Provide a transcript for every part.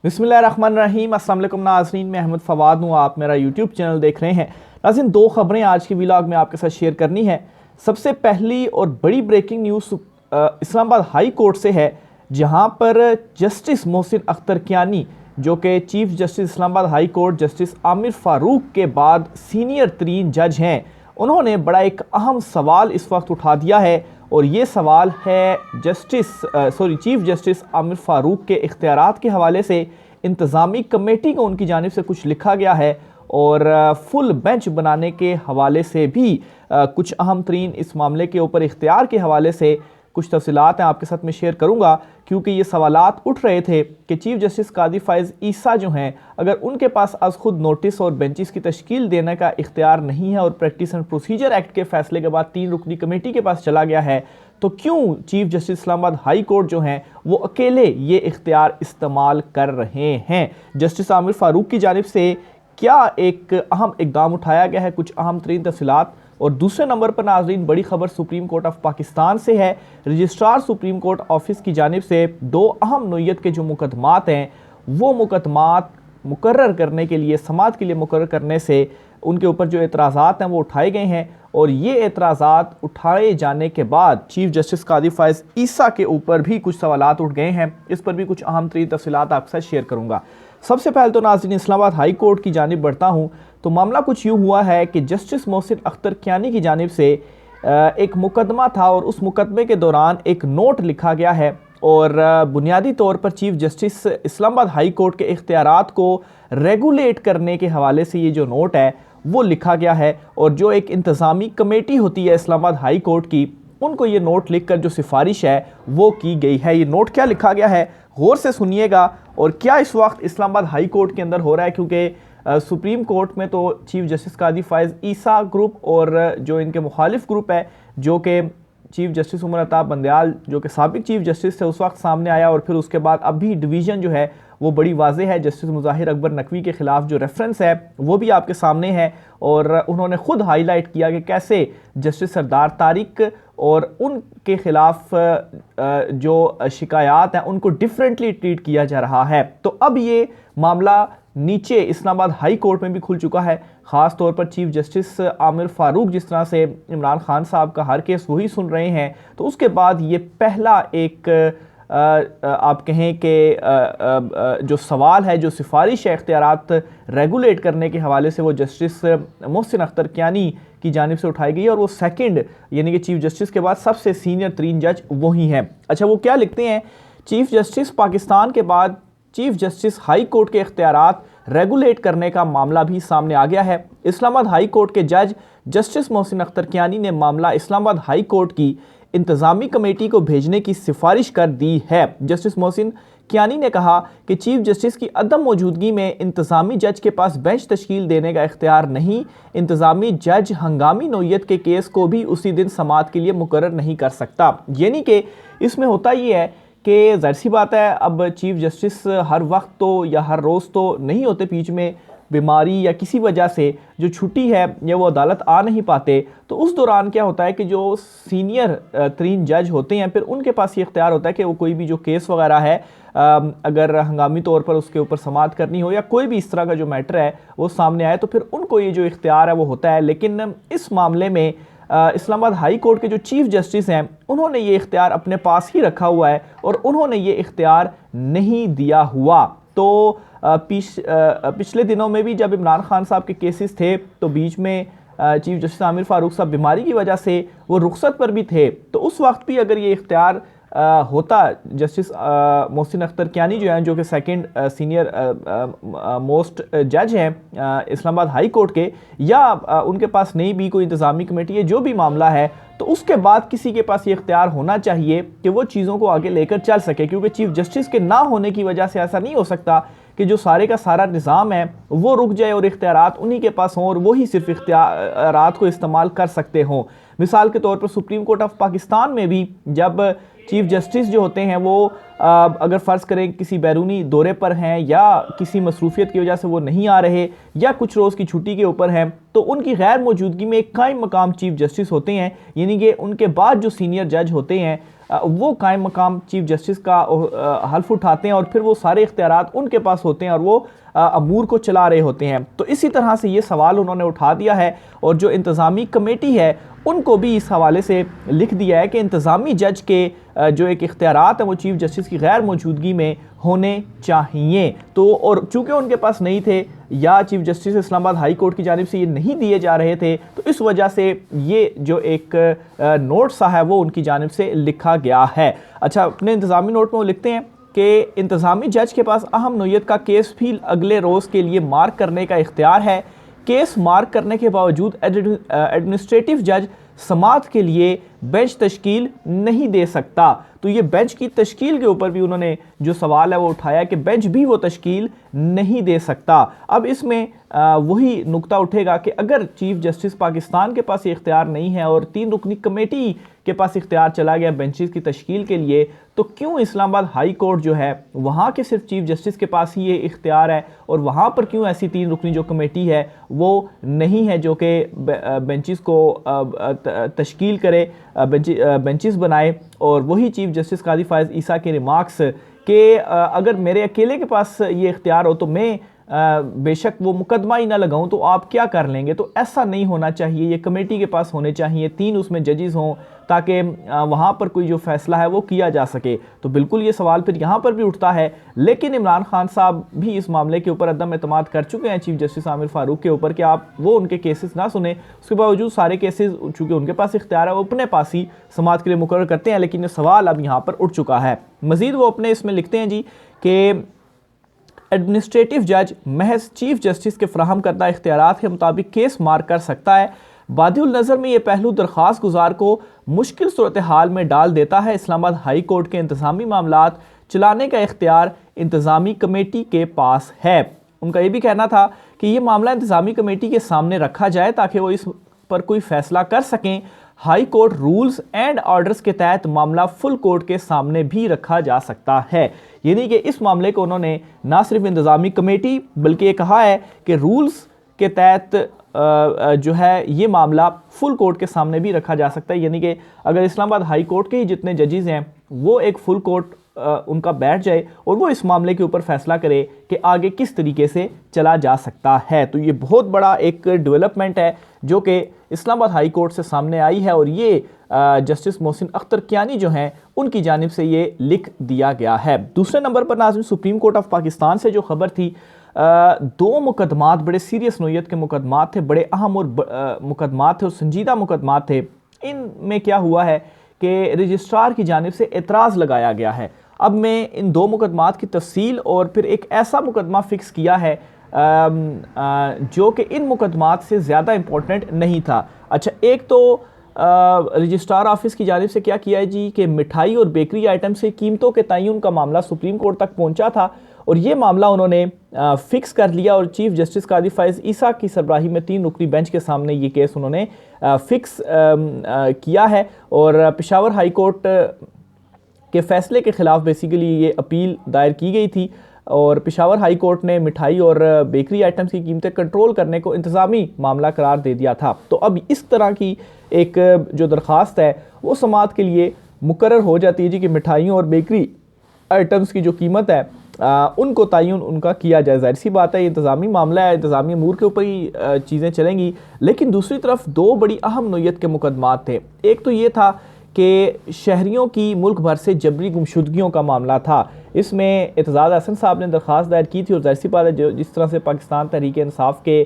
बिस्मिल्लाहिर्रहमानिर्रहीम। अस्सलाम वालेकुम नाज़रीन, मैं अहमद फ़वाद हूँ। आप मेरा यूट्यूब चैनल देख रहे हैं। नाज़रीन, दो खबरें आज की व्लॉग में आपके साथ शेयर करनी है। सबसे पहली और बड़ी breaking news Islamabad high court से है, जहाँ पर जस्टिस मोहसिन अख्तर कियानी, जो कि chief justice Islamabad high court justice Aamir Farooq के बाद सीनियर तरीन जज हैं, उन्होंने बड़ा एक अहम सवाल इस वक्त उठा दिया है। और ये सवाल है चीफ जस्टिस आमिर फ़ारूक के इख्तियारात के हवाले से। इंतज़ामी कमेटी को उनकी जानिब से कुछ लिखा गया है और फुल बेंच बनाने के हवाले से भी कुछ अहम तरीन इस मामले के ऊपर इख्तियार के हवाले से कुछ तफसीलात हैं आपके साथ में शेयर करूंगा, क्योंकि ये सवालात उठ रहे थे कि चीफ जस्टिस कादी फ़ाइज़ ईसा जो हैं, अगर उनके पास आज खुद नोटिस और बेंचेस की तश्कील देने का इख्तियार नहीं है और प्रैक्टिस एंड प्रोसीजर एक्ट के फैसले के बाद 3 रुकनी कमेटी के पास चला गया है, तो क्यों chief justice Islamabad high court जो हैं वो अकेले ये इख्तियार इस्तेमाल कर रहे हैं। जस्टिस आमिर फ़ारूक की जानिब से क्या एक अहम इक़दाम उठाया गया है, कुछ अहम तरीन तफसीलात। और दूसरे नंबर पर नाज़रीन, बड़ी खबर सुप्रीम कोर्ट ऑफ पाकिस्तान से है। रजिस्ट्रार सुप्रीम कोर्ट ऑफिस की जानिब से 2 अहम नोयत के जो मुकदमात हैं, वो मुकदमात मुकर्रर करने के लिए, समाअत के लिए मुकर्रर करने से उनके ऊपर जो एतराज़ात हैं वो उठाए गए हैं। और ये एतराज़ात उठाए जाने के बाद चीफ जस्टिस कादी फ़ाइज़ ईसा के ऊपर भी कुछ सवालात उठ गए हैं। इस पर भी कुछ अहम तरीन तफसीलात आपके साथ शेयर करूँगा। सबसे पहले तो नाज़रीन, इस्लामाबाद हाई कोर्ट की जानिब बढ़ता हूँ तो मामला कुछ यूँ हुआ है कि जस्टिस मोहसिन अख्तर कियानी की जानिब से एक मुकदमा था और उस मुकदमे के दौरान एक नोट लिखा गया है और बुनियादी तौर पर chief justice Islamabad high court के इख्तियारात को रेगुलेट करने के हवाले से ये जो नोट है वो लिखा गया है। और जो एक इंतज़ामी कमेटी होती है इस्लामाबाद हाई कोर्ट की, उनको ये नोट लिखकर जो सिफारिश है वो की गई है। ये नोट क्या लिखा गया है, गौर से सुनिएगा। और क्या इस वक्त इस्लामाबाद हाई कोर्ट के अंदर हो रहा है, क्योंकि सुप्रीम कोर्ट में तो चीफ जस्टिस कादी फ़ाइज़ ईसा ग्रुप और जो इनके मुखालिफ ग्रुप है, जो कि चीफ जस्टिस उमर अताब बंदयाल जो कि साबिक चीफ जस्टिस थे, उस वक्त सामने आया। और फिर उसके बाद अभी डिवीज़न जो है वो बड़ी वाज़ेह है। जस्टिस मुज़ाहिर अकबर नकवी के ख़िलाफ़ जो रेफरेंस है वो भी आपके सामने है और उन्होंने ख़ुद हाईलाइट किया कि कैसे जस्टिस सरदार तारिक और उनके ख़िलाफ़ जो शिकायत हैं उनको डिफरेंटली ट्रीट किया जा रहा है। तो अब ये मामला नीचे इस्लामाबाद हाई कोर्ट में भी खुल चुका है। ख़ास तौर पर चीफ जस्टिस आमिर फ़ारूक जिस तरह से इमरान खान साहब का हर केस वही सुन रहे हैं, तो उसके बाद ये पहला एक आप कहें कि जो सवाल है, जो सिफारिश है इख्तियारात रेगुलेट करने के हवाले से, वो जस्टिस मोहसिन अख्तर कियानी की जानिब से उठाई गई है। और वो सेकंड यानी कि चीफ जस्टिस के बाद सबसे सीनियर तरीन जज वही हैं। अच्छा, वो क्या लिखते हैं, चीफ जस्टिस पाकिस्तान के बाद चीफ जस्टिस हाई कोर्ट के इख्तियारात रेगुलेट करने का मामला भी सामने आ गया है। इस्लामाबाद हाई कोर्ट के जज जस्टिस मोहसिन अख्तर कियानी ने मामला इस्लामाबाद हाई कोर्ट की इंतज़ामी कमेटी को भेजने की सिफारिश कर दी है। जस्टिस मोहसिन कियानी ने कहा कि चीफ जस्टिस की अदम मौजूदगी में इंतज़ामी जज के पास बेंच तश्कील देने का इख्तियार नहीं। इंतज़ामी जज हंगामी नोयत के केस को भी उसी दिन समाअत के लिए मुकर्रर नहीं कर सकता। यानी कि इसमें होता ये है कि ज़ाहिर सी बात है, अब चीफ जस्टिस हर वक्त तो या हर रोज़ तो नहीं होते, बीच में बीमारी या किसी वजह से जो छुट्टी है या वो अदालत आ नहीं पाते, तो उस दौरान क्या होता है कि जो सीनियर तरीन जज होते हैं फिर उनके पास ये इख्तियार होता है कि वो कोई भी जो केस वगैरह है अगर हंगामी तौर पर उसके ऊपर समाअत करनी हो या कोई भी इस तरह का जो मैटर है वो सामने आए, तो फिर उनको ये जो इख्तियार है वो होता है। लेकिन इस मामले में इस्लामाबाद हाई कोर्ट के जो चीफ जस्टिस हैं उन्होंने ये इख्तियार अपने पास ही रखा हुआ है और उन्होंने ये इख्तियार नहीं दिया हुआ। तो पिछले दिनों में भी जब इमरान खान साहब के केसेस थे तो बीच में चीफ जस्टिस आमिर फ़ारूक साहब बीमारी की वजह से वो रुखसत पर भी थे, तो उस वक्त भी अगर ये इख्तियार होता जस्टिस मोहसिन अख्तर कियानी जो हैं, जो कि सेकंड सीनियर मोस्ट जज हैं इस्लामाबाद हाई कोर्ट के, या उनके पास नहीं भी कोई इंतज़ामी कमेटी है, जो भी मामला है, तो उसके बाद किसी के पास ये इख्तियार होना चाहिए कि वो चीज़ों को आगे लेकर चल सके। क्योंकि चीफ जस्टिस के ना होने की वजह से ऐसा नहीं हो सकता कि जो सारे का सारा निज़ाम है वो रुक जाए और इख्तियारात उन्हीं के पास हों और वही सिर्फ इख्तियारात को इस्तेमाल कर सकते हों। मिसाल के तौर पर सुप्रीम कोर्ट ऑफ पाकिस्तान में भी जब चीफ जस्टिस जो होते हैं वो अगर फ़र्ज़ करें किसी बैरूनी दौरे पर हैं या किसी मसरूफियत की वजह से वो नहीं आ रहे या कुछ रोज़ की छुट्टी के ऊपर हैं, तो उनकी गैर मौजूदगी में एक कायम मकाम चीफ जस्टिस होते हैं, यानी कि उनके बाद जो सीनियर जज होते हैं वो कायम मकाम चीफ जस्टिस का हल्फ उठाते हैं और फिर वो सारे इख्तियारात उनके पास होते हैं और वो अमूर को चला रहे होते हैं। तो इसी तरह से ये सवाल उन्होंने उठा दिया है और जो इंतज़ामी कमेटी है उनको भी इस हवाले से लिख दिया है कि इंतज़ामी जज के जो एक इख्तियारात हैं वो चीफ जस्टिस की गैर मौजूदगी में होने चाहिए। तो और चूँकि उनके पास नहीं थे या chief justice Islamabad high court की जानिब से ये नहीं दिए जा रहे थे, तो इस वजह से ये जो एक नोट सा है वो उनकी जानिब से लिखा गया है। अच्छा, अपने इंतज़ामी नोट में वो लिखते हैं कि इंतज़ामी जज के पास अहम नोयत का केस भी अगले रोज़ के लिए मार्क करने का इख्तियार है। केस मार्क करने के बावजूद एडमिनिस्ट्रेटिव जज समाअत के लिए बेंच तश्कील नहीं दे सकता। तो ये बेंच की तश्कील के ऊपर भी उन्होंने जो सवाल है वो उठाया कि बेंच भी वो तश्कील नहीं दे सकता। अब इसमें वही नुक्ता उठेगा कि अगर चीफ जस्टिस पाकिस्तान के पास ये इख्तियार नहीं है और 3 रुकनी कमेटी के पास इख्तियार चला गया बेंचेस की तश्कील के लिए, तो क्यों इस्लामाबाद हाई कोर्ट जो है वहाँ के सिर्फ चीफ जस्टिस के पास ही ये इख्तियार है और वहाँ पर क्यों ऐसी 3 रुकनी जो कमेटी है वो नहीं है जो कि बेंचेस को तश्कील करे, बेंचेस बनाए। और वही चीफ जस्टिस काजी फायज़ ईसा के रिमार्क्स कि अगर मेरे अकेले के पास ये इख्तियार हो तो मैं बेशक वो मुकदमा ही ना लगाऊं, तो आप क्या कर लेंगे। तो ऐसा नहीं होना चाहिए, ये कमेटी के पास होने चाहिए, 3 उसमें जजेस हों ताकि वहाँ पर कोई जो फैसला है वो किया जा सके। तो बिल्कुल ये सवाल फिर यहाँ पर भी उठता है। लेकिन इमरान खान साहब भी इस मामले के ऊपर अदम एतमाद कर चुके हैं चीफ जस्टिस आमिर फारूक के ऊपर कि आप वो उनके केसेस ना सुने। उसके बावजूद सारे केसेस चूँकि उनके पास इख्तियार है वो अपने पास ही समाअत के लिए मुकर्रर करते हैं। लेकिन ये सवाल अब यहाँ पर उठ चुका है। मज़ीद वो अपने इसमें लिखते हैं जी कि एडमिनिस्ट्रेटिव जज महज चीफ जस्टिस के फराहम करदा इख्तियारात के मुताबिक केस मार्क कर सकता है। बादिउल नज़र में ये पहलू दरख्वास्त गुजार को मुश्किल सूरत हाल में डाल देता है। इस्लामाबाद हाई कोर्ट के इंतज़ामी मामलात चलाने का इख्तियार इंतज़ामी कमेटी के पास है। उनका ये भी कहना था कि ये मामला इंतज़ामी कमेटी के सामने रखा जाए ताकि वो इस पर कोई फैसला कर सकें। High court rules and orders के तहत मामला फुल कोर्ट के सामने भी रखा जा सकता है। यानी कि इस मामले को उन्होंने ना सिर्फ इंतज़ामी कमेटी बल्कि ये कहा है कि रूल्स के तहत जो है ये मामला फुल कोर्ट के सामने भी रखा जा सकता है। यानी कि अगर इस्लामाबाद हाई कोर्ट के ही जितने जजेस हैं वो एक फुल कोर्ट उनका बैठ जाए और वो इस मामले के ऊपर फैसला करे कि आगे किस तरीके से चला जा सकता है। तो ये बहुत बड़ा एक डेवलपमेंट है जो कि इस्लामाबाद हाई कोर्ट से सामने आई है और ये जस्टिस मोहसिन अख्तर कियानी जो हैं उनकी जानिब से ये लिख दिया गया है। दूसरे नंबर पर नाज़रीन सुप्रीम कोर्ट ऑफ पाकिस्तान से जो खबर थी, 2 मुकदमात बड़े सीरियस नोयत के मुकदमात थे, बड़े अहम और मुकदमात थे और संजीदा मुकदमात थे। इनमें क्या हुआ है कि रजिस्ट्रार की जानिब से एतराज़ लगाया गया है। अब मैं इन 2 मुकदमात की तफसील और फिर एक ऐसा मुकदमा फ़िक्स किया है जो कि इन मुकदमात से ज़्यादा इम्पोर्टेंट नहीं था। अच्छा, एक तो रजिस्ट्रार ऑफिस की जानिब से क्या किया है जी कि मिठाई और बेकरी आइटम से कीमतों के तयन का मामला सुप्रीम कोर्ट तक पहुंचा था और ये मामला उन्होंने फ़िक्स कर लिया और चीफ जस्टिस काजी फायज़ ईसा की सरबराही में 3 रुकनी बेंच के सामने ये केस उन्होंने फ़िक्स किया है। और पेशावर हाई कोर्ट के फ़ैसले के ख़िलाफ़ बेसिकली ये अपील दायर की गई थी और पेशावर हाई कोर्ट ने मिठाई और बेकरी आइटम्स की कीमतें कंट्रोल करने को इंतज़ामी मामला करार दे दिया था। तो अब इस तरह की एक जो दरख्वास्त है वो समाअत के लिए मुकर्रर हो जाती है जी कि मिठाइयों और बेकरी आइटम्स की जो कीमत है उनको तयन उनका किया जाए। ज़ाहिर सी बात है, ये इंतज़ामी मामला है, इंतज़ामी अमूर के ऊपर ही चीज़ें चलेंगी। लेकिन दूसरी तरफ 2 बड़ी अहम नोयत के मुकदमात थे। एक तो ये था कि शहरियों की मुल्क भर से जबरी गुमशुदगियों का मामला था। इसमें एतजाज़ हसन साहब ने दरख्वास्त दायर की थी और ज़ाहिर सी बात है जो जिस तरह से पाकिस्तान तहरीक इंसाफ के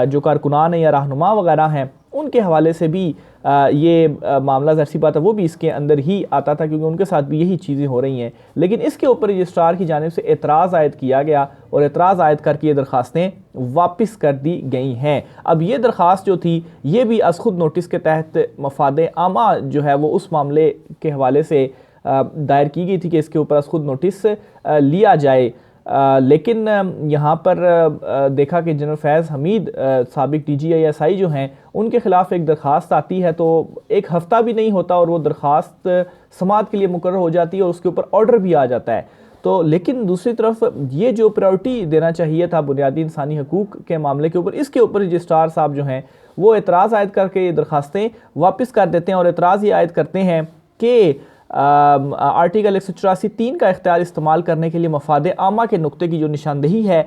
जो कारकुनान हैं या रहनुमा वगैरह हैं उनके हवाले से भी ये मामला ज़ाहिर सी बात है वो भी इसके अंदर ही आता था क्योंकि उनके साथ भी यही चीज़ें हो रही हैं। लेकिन इसके ऊपर रजिस्ट्रार की जानिब से एतराज़ आयद किया गया और एतराज़ आयद करके ये दरख्वास्तें वापस कर दी गई हैं। अब ये दरख्वास्त जो थी ये भी अज़ खुद नोटिस के तहत मफाद आमा जो है वो उस मामले के हवाले से दायर की गई थी कि इसके ऊपर अज़ खुद नोटिस लिया जाए। लेकिन यहाँ पर देखा कि जनरल फैज़ हमीद साबिक DGISI जो हैं उनके ख़िलाफ़ एक दरख्वास्त आती है तो एक हफ़्ता भी नहीं होता और वो दरख्वास्त समाअत के लिए मुकर्रर हो जाती है और उसके ऊपर ऑर्डर भी आ जाता है। तो लेकिन दूसरी तरफ ये जो प्रायोरिटी देना चाहिए था बुनियादी इंसानी हकूक़ के मामले के ऊपर, इसके ऊपर रजिस्ट्रार साहब जो हैं वो एतराज़ आयद करके ये दरख्वास्तें वापस कर देते हैं और एतराज़ ये आयद करते हैं कि आर्टिकल 184(3) का इख्तियार इस्तेमाल करने के लिए मफाद आमा के नुक्ते की जो निशानदेही है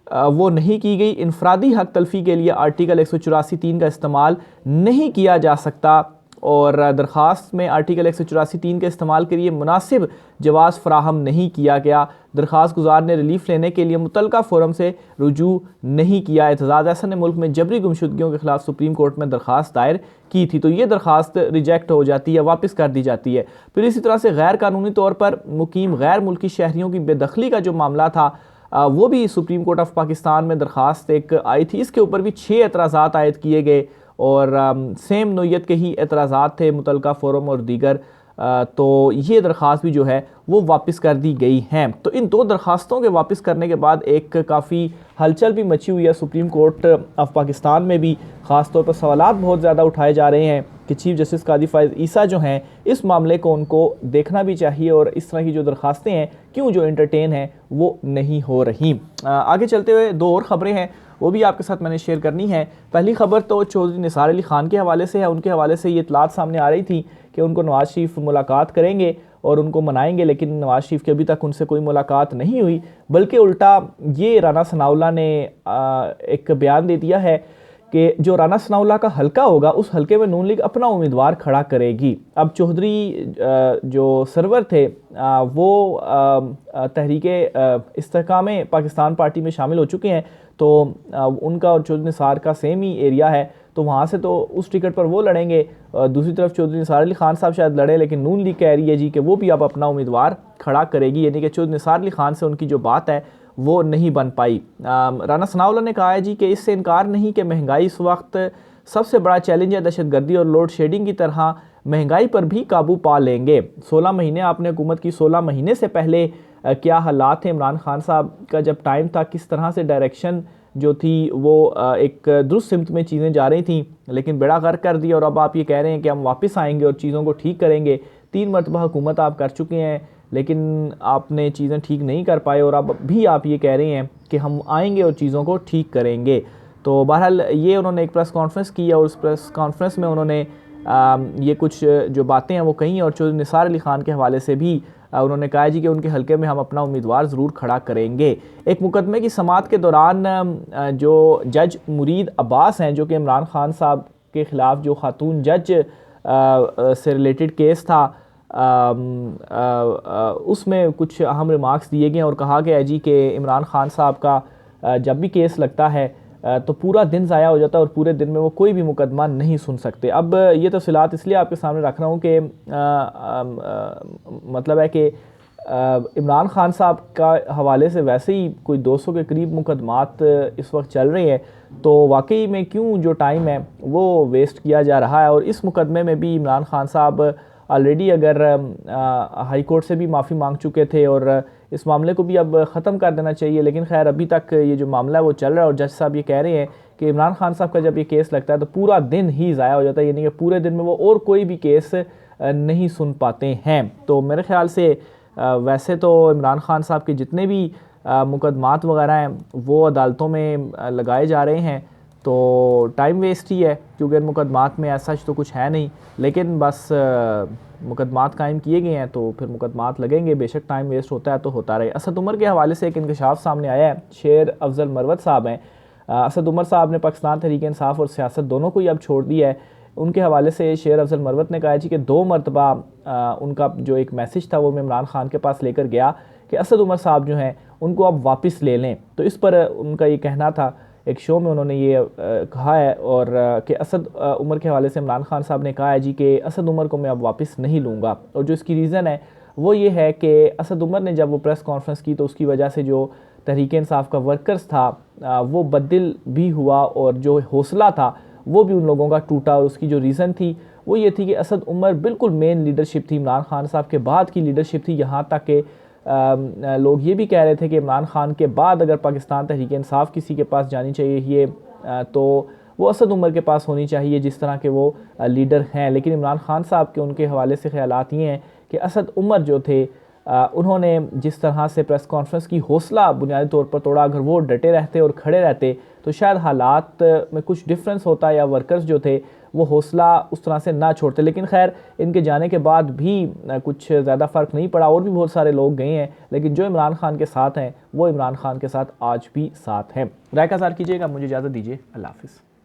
वो नहीं की गई। इनफरादी हक तलफी के लिए आर्टिकल 184(3) का इस्तेमाल नहीं किया जा सकता और दरख्वास्त में आर्टिकल 184(3) के इस्तेमाल के लिए मुनासिब जवाज़ फ़राहम नहीं किया गया। दरख्वास्त गुजार ने रिलीफ लेने के लिए मुतलका फोरम से रुजू नहीं किया। एतजाज़ अहसन ने मुल्क में जबरी गुमशुदगियों के खिलाफ सुप्रीम कोर्ट में दरख्वास्त दायर की थी, तो ये दरख्वास्त रिजेक्ट हो जाती है, वापस कर दी जाती है। फिर इसी तरह से गैर कानूनी तौर पर मुकीम गैर मुल्की शहरियों की बेदखली का जो मामला था वो भी सुप्रीम कोर्ट ऑफ पाकिस्तान में दरख्वास्त एक आई थी। इसके ऊपर भी 6 एतराज़ात आयद किए गए और सेम नोयत के ही एतराज़ात थे मुतलका फोरम और दीगर, तो ये दरख्वास्त भी जो है वो वापस कर दी गई हैं। तो इन 2 दरख्वास्तों के वापस करने के बाद एक काफ़ी हलचल भी मची हुई है सुप्रीम कोर्ट ऑफ पाकिस्तान में भी। ख़ास तौर पर सवालात बहुत ज़्यादा उठाए जा रहे हैं कि चीफ़ जस्टिस कादी फ़ाइज़ ईसा जो हैं इस मामले को उनको देखना भी चाहिए और इस तरह की जो दरख्वास्तें हैं क्यों जो एंटरटेन हैं वो नहीं हो रही। आगे चलते हुए 2 और ख़बरें हैं वो भी आपके साथ मैंने शेयर करनी है। पहली खबर तो चौधरी निसार अली ख़ान के हवाले से है। उनके हवाले से ये इतलात सामने आ रही थी कि उनको नवाज़ शरीफ मुलाकात करेंगे और उनको मनाएंगे, लेकिन नवाज़ शरीफ की अभी तक उनसे कोई मुलाकात नहीं हुई, बल्कि उल्टा ये राना सनाउल्लाह ने एक बयान दे दिया है कि जो राना सनाउल्लाह का हलका होगा उस हलके में नून लीग अपना उम्मीदवार खड़ा करेगी। अब चौधरी जो सरवर थे वो तहरीके इस्तेहकाम पाकिस्तान पार्टी में शामिल हो चुके हैं, तो उनका और चौधरी निसार का सेम ही एरिया है, तो वहाँ से तो उस टिकट पर वो लड़ेंगे। दूसरी तरफ चौधरी निसार अली ख़ान साहब शायद लड़े, लेकिन नून लीग कह रही है जी कि वो भी अब अपना उम्मीदवार खड़ा करेगी, यानी कि चौधरी निसार अली ख़ान से उनकी जो बात है वो नहीं बन पाई। राना सनाउल्लाह ने कहा है जी कि इससे इनकार नहीं कि महंगाई इस वक्त सबसे बड़ा चैलेंज है, दहशतगर्दी और लोड शेडिंग की तरह महंगाई पर भी काबू पा लेंगे। 16 महीने आपने हुकूमत की, 16 महीने से पहले क्या हालात थे इमरान खान साहब का जब टाइम था, किस तरह से डायरेक्शन जो थी वो एक दुरुस्त सिमत में चीज़ें जा रही थी, लेकिन बेड़ा गर्क कर दिया और अब आप ये कह रहे हैं कि हम वापस आएंगे और चीज़ों को ठीक करेंगे। 3 मरतबा हुकूमत आप कर चुके हैं लेकिन आपने चीज़ें ठीक नहीं कर पाए और अब भी आप ये कह रहे हैं कि हम आएंगे और चीज़ों को ठीक करेंगे। तो बहरहाल ये उन्होंने एक प्रेस कॉन्फ्रेंस की और उस प्रेस कॉन्फ्रेंस में उन्होंने ये कुछ जो बातें हैं वो कहीं और चौधरी निसार अली ख़ान के हवाले से भी उन्होंने कहा जी कि उनके हलके में हम अपना उम्मीदवार ज़रूर खड़ा करेंगे। एक मुकदमे की समाअत के दौरान जो जज मुरीद अब्बास हैं, जो कि इमरान खान साहब के ख़िलाफ़ जो खातून जज से रिलेटेड केस था, उसमें कुछ अहम रिमार्क्स दिए गए और कहा गया है जी कि इमरान खान साहब का जब भी केस लगता है तो पूरा दिन ज़ाया हो जाता है और पूरे दिन में वो कोई भी मुकदमा नहीं सुन सकते। अब ये तफसीलात इसलिए आपके सामने रख रहा हूँ कि मतलब है कि इमरान खान साहब का हवाले से वैसे ही कोई 200 के करीब मुकदमात इस वक्त चल रहे हैं, तो वाकई में क्यों जो टाइम है वो वेस्ट किया जा रहा है। और इस मुकदमे में भी इमरान खान साहब ऑलरेडी अगर हाई कोर्ट से भी माफ़ी मांग चुके थे और इस मामले को भी अब ख़त्म कर देना चाहिए, लेकिन खैर अभी तक ये जो मामला है वो चल रहा है और जज साहब ये कह रहे हैं कि इमरान खान साहब का जब ये केस लगता है तो पूरा दिन ही ज़ाया हो जाता है, यानी कि पूरे दिन में वो और कोई भी केस नहीं सुन पाते हैं। तो मेरे ख्याल से वैसे तो इमरान खान साहब के जितने भी मुकदमात वगैरह हैं वो अदालतों में लगाए जा रहे हैं, तो टाइम वेस्ट ही है क्योंकि इन मुकदमात में ऐसा तो कुछ है नहीं, लेकिन बस मुकदमात कायम किए गए हैं तो फिर मुकदमात लगेंगे, बेशक टाइम वेस्ट होता है तो होता रहे। असद उमर के हवाले से एक इंकशाफ सामने आया है। शेर अफजल मरवत साहब हैं, असद उमर साहब ने पाकिस्तान तहरीक इंसाफ और सियासत दोनों को ही अब छोड़ दिया है। उनके हवाले से शेर अफजल मरवत ने कहा जी कि 2 मरतबा उनका जो एक मैसेज था वो मैं इमरान खान के पास लेकर गया कि असद उमर साहब जो हैं उनको आप वापस ले लें। तो इस पर उनका ये कहना था, एक शो में उन्होंने ये कहा है और कि असद उमर के हवाले से इमरान खान साहब ने कहा है जी कि असद उमर को मैं अब वापस नहीं लूँगा। और जो इसकी रीज़न है वो ये है कि असद उमर ने जब वो प्रेस कॉन्फ्रेंस की तो उसकी वजह से जो तहरीक इंसाफ का वर्कर्स था वो बददिल भी हुआ और जो हौसला था वो भी उन लोगों का टूटा। और उसकी जो रीज़न थी वो ये थी कि असद उमर बिल्कुल मेन लीडरशिप थी, इमरान खान साहब के बाद की लीडरशिप थी। यहाँ तक कि लोग ये भी कह रहे थे कि इमरान खान के बाद अगर पाकिस्तान तहरीक इंसाफ किसी के पास जानी चाहिए तो वो असद उमर के पास होनी चाहिए जिस तरह के वो लीडर हैं। लेकिन इमरान खान साहब के उनके हवाले से ख्यालात ये हैं कि असद उमर जो थे उन्होंने जिस तरह से प्रेस कॉन्फ्रेंस की हौसला बुनियादी तौर पर तोड़ा, अगर वो डटे रहते और खड़े रहते तो शायद हालात में कुछ डिफरेंस होता या वर्कर्स जो थे वो हौसला उस तरह से ना छोड़ते। लेकिन खैर इनके जाने के बाद भी कुछ ज़्यादा फ़र्क नहीं पड़ा, और भी बहुत सारे लोग गए हैं, लेकिन जो इमरान खान के साथ हैं वो इमरान खान के साथ आज भी साथ हैं। राय का कीजिएगा। मुझे इजाज़त दीजिए। अल्लाह हाफ़िज़।